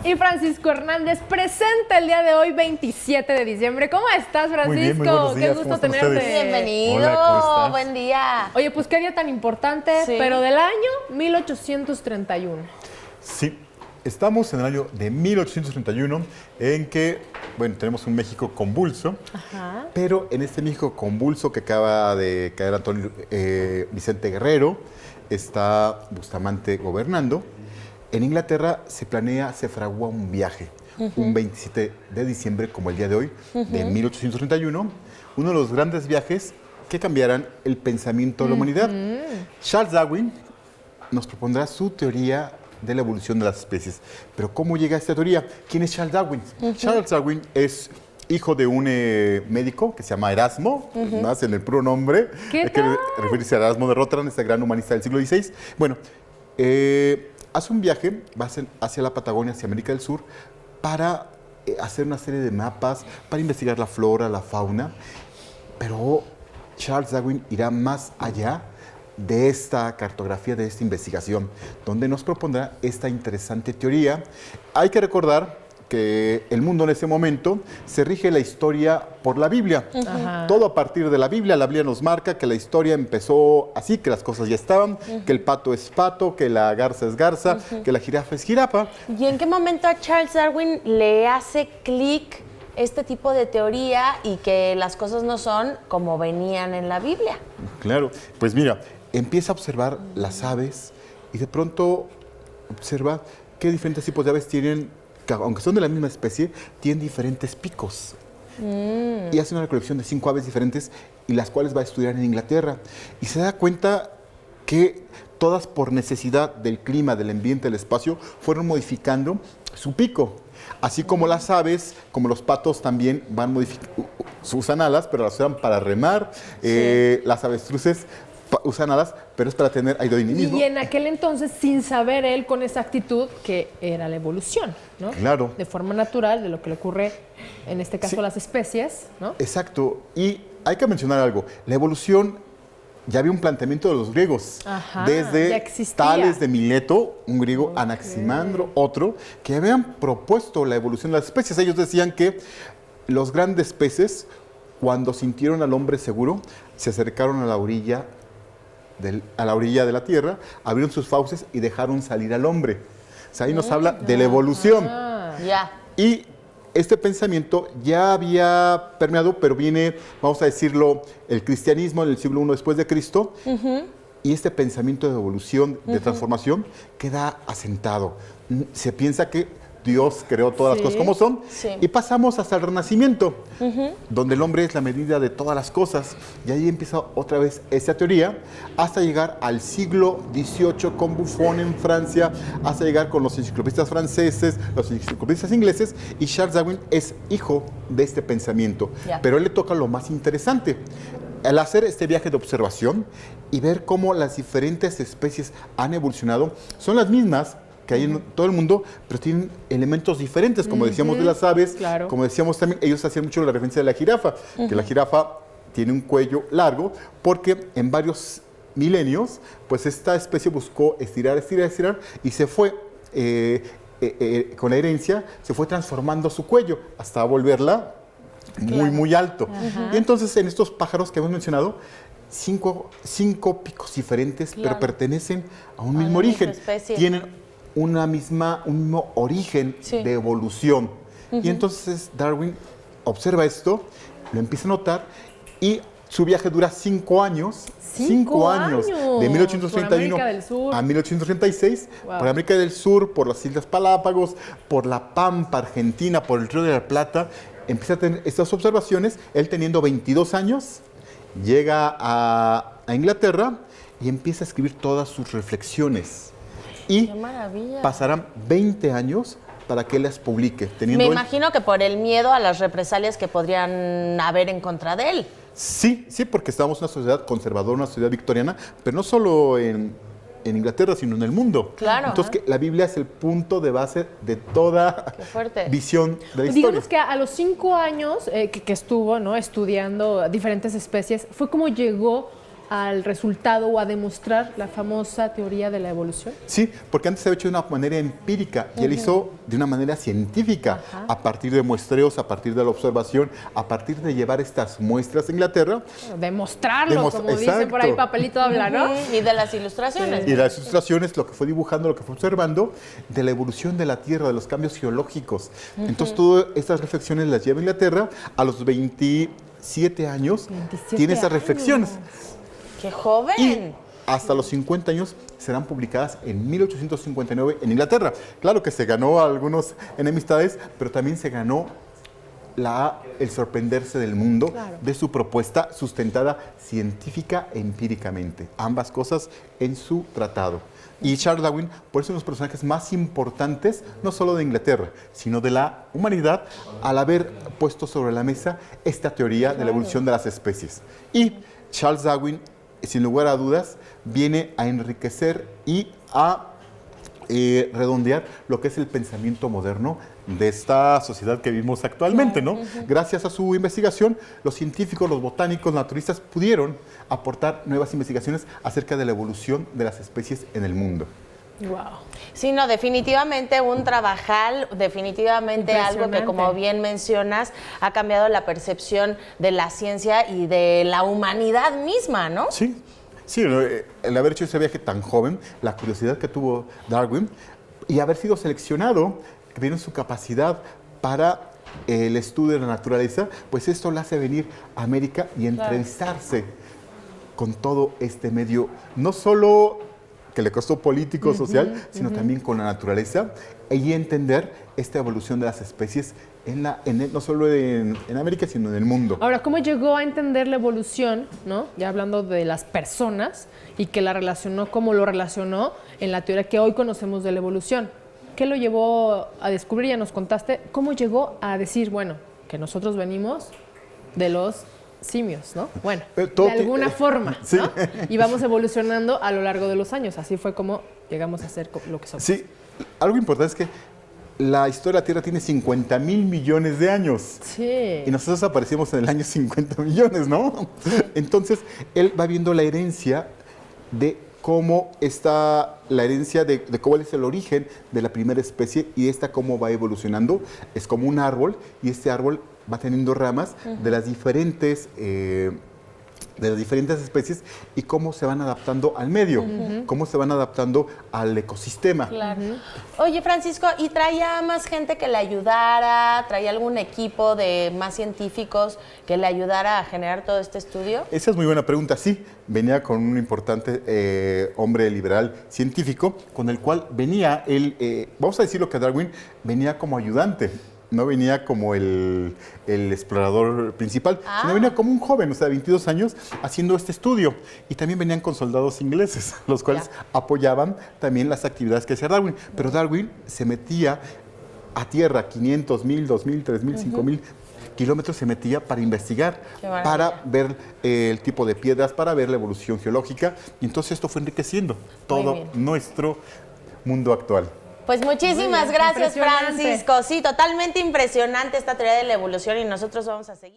y Francisco Hernández, presente el día de hoy, 27 de diciembre. ¿Cómo estás, Francisco? Muy bien, muy buenos días. Qué gusto tenerte. Ustedes? Bienvenido, Hola, ¿cómo estás? buen día. Oye, pues qué día tan importante, Sí. pero del año 1831. Sí, estamos en el año de 1831, en que, bueno, tenemos un México convulso, pero en este México convulso que acaba de caer Antonio Vicente Guerrero, está Bustamante gobernando. En Inglaterra se fragua un viaje, un 27 de diciembre, como el día de hoy, de 1831, uno de los grandes viajes que cambiarán el pensamiento de la humanidad. Charles Darwin nos propondrá su teoría de la evolución de las especies. Pero ¿cómo llega a esta teoría? ¿Quién es Charles Darwin? Charles Darwin es hijo de un médico que se llama Erasmo, nace en el puro nombre, ¿Qué hay que tal? referirse a Erasmo de Rotterdam, este gran humanista del siglo XVI. Bueno, hace un viaje, va hacia la Patagonia, hacia América del Sur, para hacer una serie de mapas, para investigar la flora, la fauna, pero Charles Darwin irá más allá de esta cartografía, de esta investigación, donde nos propondrá esta interesante teoría. Hay que recordar que el mundo en ese momento se rige la historia por la Biblia. Todo a partir de la Biblia nos marca que la historia empezó así, que las cosas ya estaban, que el pato es pato, que la garza es garza, que la jirafa es jirafa. ¿Y en qué momento a Charles Darwin le hace clic este tipo de teoría y que las cosas no son como venían en la Biblia? Claro, pues mira, empieza a observar las aves y de pronto observa qué diferentes tipos de aves tienen, que aunque son de la misma especie, tienen diferentes picos. Y hace una recolección de 5 aves diferentes y las cuales va a estudiar en Inglaterra. Y se da cuenta que todas por necesidad del clima, del ambiente, del espacio, fueron modificando su pico. Así como las aves, como los patos también van modificando, usan alas, pero las usan para remar. Las avestruces usan alas, pero es para tener aerodinamismo. Y en aquel entonces, sin saber él con exactitud que era la evolución, ¿no? Claro. De forma natural, de lo que le ocurre, en este caso, a las especies, ¿no? Exacto. Y hay que mencionar algo. La evolución, ya había un planteamiento de los griegos. Ya Desde existía. Tales de Mileto, un griego, Anaximandro, otro, que habían propuesto la evolución de las especies. Ellos decían que los grandes peces, cuando sintieron al hombre seguro, se acercaron a la orilla de la tierra, abrieron sus fauces y dejaron salir al hombre. O sea, ahí nos habla de la evolución. Ya. Y este pensamiento ya había permeado, pero viene, vamos a decirlo, el cristianismo en el siglo I después de Cristo, y este pensamiento de evolución, de transformación, queda asentado. Se piensa que Dios creó todas las cosas como son, y pasamos hasta el Renacimiento, donde el hombre es la medida de todas las cosas, y ahí empieza otra vez esa teoría, hasta llegar al siglo XVIII con Buffon en Francia, hasta llegar con los enciclopedistas franceses, los enciclopedistas ingleses, y Charles Darwin es hijo de este pensamiento. Pero a él le toca lo más interesante, al hacer este viaje de observación y ver cómo las diferentes especies han evolucionado, son las mismas que hay en todo el mundo, pero tienen elementos diferentes, como decíamos de las aves, como decíamos también, ellos hacían mucho la referencia de la jirafa, que la jirafa tiene un cuello largo, porque en varios milenios, pues esta especie buscó estirar y se fue, con la herencia, se fue transformando su cuello hasta volverla muy alto. Y entonces en estos pájaros que hemos mencionado, cinco picos diferentes, pero pertenecen a un mismo origen. Tienen un mismo origen de evolución. Y entonces Darwin observa esto, lo empieza a notar y su viaje dura 5 años. 5 años. De 1831 a 1836. Por América del Sur, por las Islas Galápagos, por la Pampa Argentina, por el Río de la Plata. Empieza a tener estas observaciones. Él teniendo 22 años, llega a Inglaterra y empieza a escribir todas sus reflexiones. Y pasarán 20 años para que él las publique. Me imagino que por el miedo a las represalias que podrían haber en contra de él. Sí, porque estamos en una sociedad conservadora, una sociedad victoriana, pero no solo en Inglaterra, sino en el mundo. Claro. Entonces, que la Biblia es el punto de base de toda visión de la historia. Digamos que a los 5 años que estuvo, ¿no?, estudiando diferentes especies, fue como llegó al resultado o a demostrar la famosa teoría de la evolución? Sí, porque antes se había hecho de una manera empírica y él hizo de una manera científica, a partir de muestreos, a partir de la observación, a partir de llevar estas muestras a Inglaterra. Demostrarlo, como dicen por ahí, papelito habla, ¿no? Y de las ilustraciones. Y las ilustraciones, lo que fue dibujando, lo que fue observando, de la evolución de la Tierra, de los cambios geológicos. Entonces, todas estas reflexiones las lleva a Inglaterra. A los 27 años 27 tiene esas reflexiones. ¡Qué joven! Y hasta los 50 años serán publicadas en 1859 en Inglaterra. Claro que se ganó algunas enemistades, pero también se ganó el sorprenderse del mundo de su propuesta sustentada científica e empíricamente. Ambas cosas en su tratado. Y Charles Darwin, por eso, es uno de los personajes más importantes, no solo de Inglaterra, sino de la humanidad, al haber puesto sobre la mesa esta teoría de la evolución de las especies. Y Charles Darwin, sin lugar a dudas, viene a enriquecer y a redondear lo que es el pensamiento moderno de esta sociedad que vivimos actualmente, ¿no? Gracias a su investigación, los científicos, los botánicos, naturalistas pudieron aportar nuevas investigaciones acerca de la evolución de las especies en el mundo. Wow. Sí, no, definitivamente un trabajal, definitivamente algo que, como bien mencionas, ha cambiado la percepción de la ciencia y de la humanidad misma, ¿no? Sí, sí, el haber hecho ese viaje tan joven, la curiosidad que tuvo Darwin y haber sido seleccionado, que vieron su capacidad para el estudio de la naturaleza, pues esto le hace venir a América y entrevistarse con todo este medio, no solo que le costó político, social, sino también con la naturaleza, y entender esta evolución de las especies no solo en América, sino en el mundo. Ahora, ¿cómo llegó a entender la evolución, ¿no? Ya hablando de las personas, y que la relacionó, cómo lo relacionó en la teoría que hoy conocemos de la evolución? ¿Qué lo llevó a descubrir? Ya nos contaste. ¿Cómo llegó a decir, bueno, que nosotros venimos de los simios, ¿no? Bueno, de alguna forma, ¿no? Sí. Y vamos evolucionando a lo largo de los años. Así fue como llegamos a ser lo que somos. Sí, algo importante es que la historia de la Tierra tiene 50,000 millones de años. Sí. Y nosotros aparecimos en el año 50 millones, ¿no? Entonces, él va viendo la herencia de cómo está la herencia de cómo es el origen de la primera especie y esta cómo va evolucionando. Es como un árbol y este árbol va teniendo ramas de las diferentes especies y cómo se van adaptando al medio, cómo se van adaptando al ecosistema. Claro. Oye, Francisco, ¿y traía más gente que le ayudara? ¿Traía algún equipo de más científicos que le ayudara a generar todo este estudio? Esa es muy buena pregunta. Sí, venía con un importante hombre liberal científico, con el cual venía él, vamos a decirlo que Darwin venía como ayudante. No venía como el explorador principal, sino venía como un joven, o sea, de 22 años, haciendo este estudio. Y también venían con soldados ingleses, los cuales apoyaban también las actividades que hacía Darwin. Pero Darwin se metía a tierra, 500, 1,000, 2,000, 3,000, 5,000 kilómetros se metía para investigar, para ver el tipo de piedras, para ver la evolución geológica. Y entonces esto fue enriqueciendo todo nuestro mundo actual. Pues muchísimas gracias, Francisco. Sí, totalmente impresionante esta teoría de la evolución y nosotros vamos a seguir.